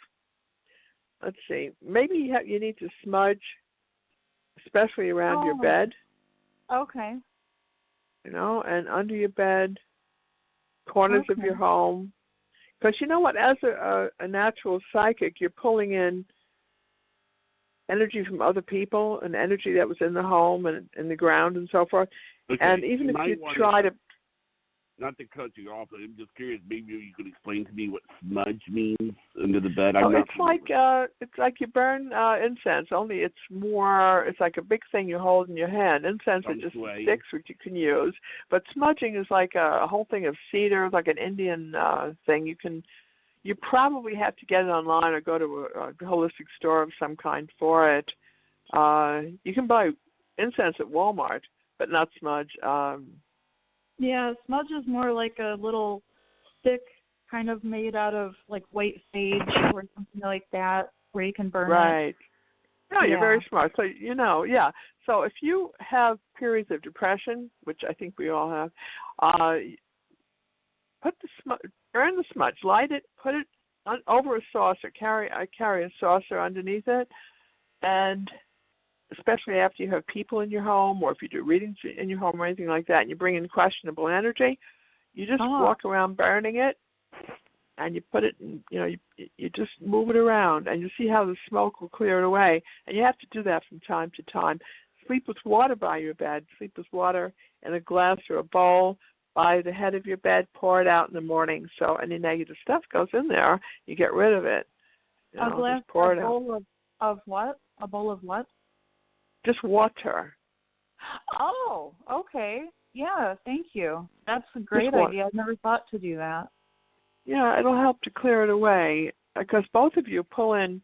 let's see, maybe you need to smudge, especially around your bed. Okay. And under your bed, corners of your home. Because you know what, as a natural psychic, you're pulling in energy from other people and energy that was in the home and in the ground and so forth. Okay. And even if you try to... Not to cut you off, but I'm just curious. Maybe you could explain to me what smudge means under the bed. It's like you burn incense. Only it's like a big thing you hold in your hand. Incense is just sticks, which you can use. But smudging is like a whole thing of cedar, like an Indian thing. You probably have to get it online or go to a holistic store of some kind for it. You can buy incense at Walmart, but not smudge. Yeah, smudge is more like a little stick kind of made out of like white sage or something like that, where you can burn it. Right. No, you're very smart. So, yeah. So if you have periods of depression, which I think we all have, burn the smudge, light it, put it over a saucer. I carry a saucer underneath it, and especially after you have people in your home, or if you do readings in your home or anything like that, and you bring in questionable energy, you just walk around burning it, and you put it in, you just move it around, and you see how the smoke will clear it away. And you have to do that from time to time. Sleep with water by your bed. Sleep with water in a glass or a bowl by the head of your bed. Pour it out in the morning, so any negative stuff goes in there. You get rid of it. A glass, pour a bowl of what? A bowl of what? Just water. Oh, okay. Yeah, thank you. That's a great idea. I've never thought to do that. Yeah, it'll help to clear it away, because both of you pull in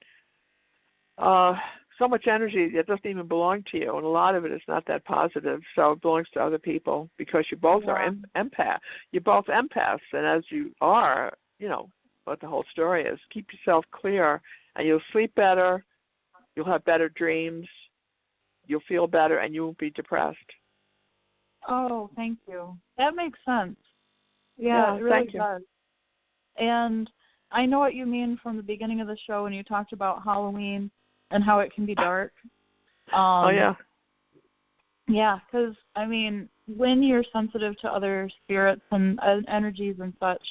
so much energy that doesn't even belong to you, and a lot of it is not that positive, so it belongs to other people, because you both are empaths. You're both empaths, and as you are, what the whole story is, keep yourself clear, and you'll sleep better, you'll have better dreams, you'll feel better, and you won't be depressed. Oh, thank you. That makes sense. Yeah, it really does. And I know what you mean from the beginning of the show when you talked about Halloween and how it can be dark. Oh, yeah. Yeah, because, when you're sensitive to other spirits and energies and such,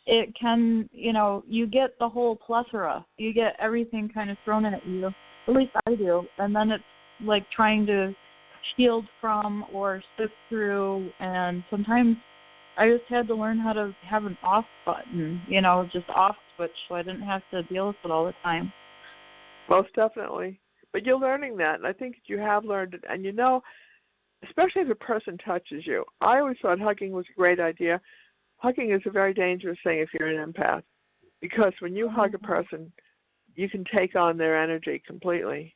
it can, you get the whole plethora. You get everything kind of thrown at you. At least I do. And then it's like trying to shield from or sift through, and sometimes I just had to learn how to have an off button, just off switch, so I didn't have to deal with it all the time. Most definitely. But you're learning that, and I think you have learned it. And especially if a person touches you. I always thought hugging was a great idea. Hugging is a very dangerous thing if you're an empath, because when you hug a person, you can take on their energy completely.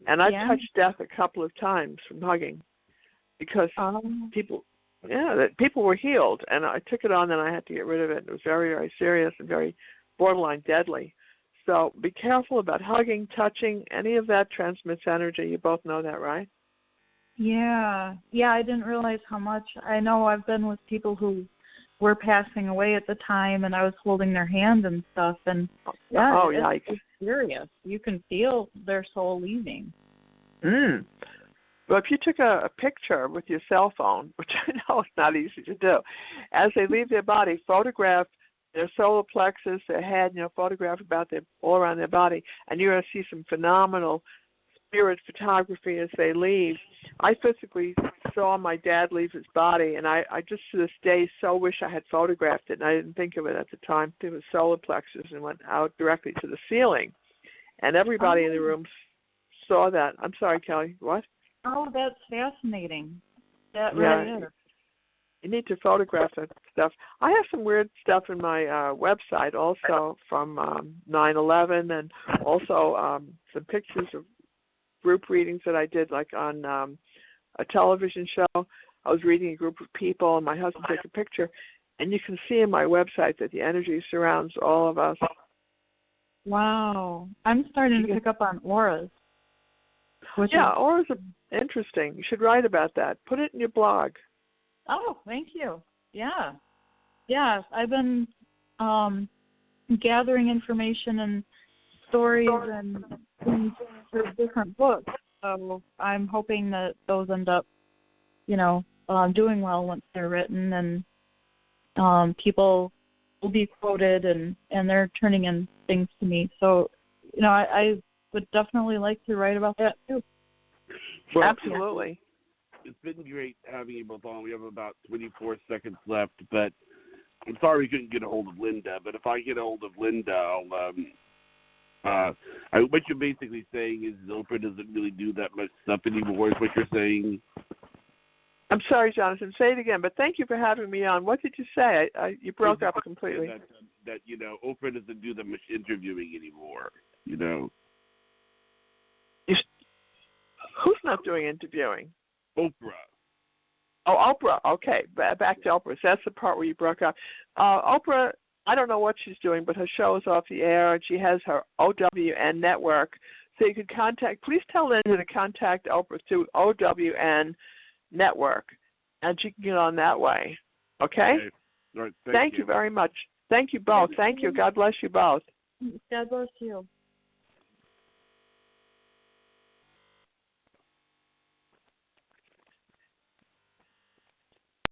And I've touched death a couple of times from hugging, because people were healed, and I took it on, and I had to get rid of it. It was very, very serious and very borderline deadly. So be careful about hugging, touching. Any of that transmits energy. You both know that, right? Yeah, I didn't realize how much. I know I've been with people who were passing away at the time, and I was holding their hand and stuff, and it's serious. You can feel their soul leaving. Well, if you took a picture with your cell phone, which I know is not easy to do, as they leave their body, photograph their solar plexus, their head, photograph all around their body, and you're going to see some phenomenal spirit photography as they leave. I physically saw my dad leave his body, and I just to this day so wish I had photographed it, and I didn't think of it at the time. It was solar plexus and went out directly to the ceiling, and everybody in the room saw that. I'm sorry, Kelly, what? Oh, that's fascinating. That really is. You need to photograph that stuff. I have some weird stuff in my website also from 9/11, and also some pictures of group readings that I did, like on a television show. I was reading a group of people, and my husband took a picture, and you can see in my website that the energy surrounds all of us. Wow. I'm starting to pick up on auras. Auras are interesting. You should write about that. Put it in your blog. Oh, thank you. Yeah. I've been gathering information and stories and things for different books. So I'm hoping that those end up, doing well once they're written, and people will be quoted, and they're turning in things to me. So, I would definitely like to write about that too. Well, absolutely. It's been great having you both on. We have about 24 seconds left, but I'm sorry we couldn't get a hold of Linda. But if I get a hold of Linda, what you're basically saying is Oprah doesn't really do that much stuff anymore, is what you're saying. I'm sorry, Jonathan. Say it again, but thank you for having me on. What did you say? You broke up completely. That Oprah doesn't do that much interviewing anymore, Who's not doing interviewing? Oprah. Oh, Oprah. Okay, back to Oprah. So that's the part where you broke up. Oprah, I don't know what she's doing, but her show is off the air, and she has her OWN network. So you can please tell Linda to contact Oprah through OWN network, and she can get on that way. Okay? All right, thank you very much. Thank you both. Thank you. God bless you both. God bless you.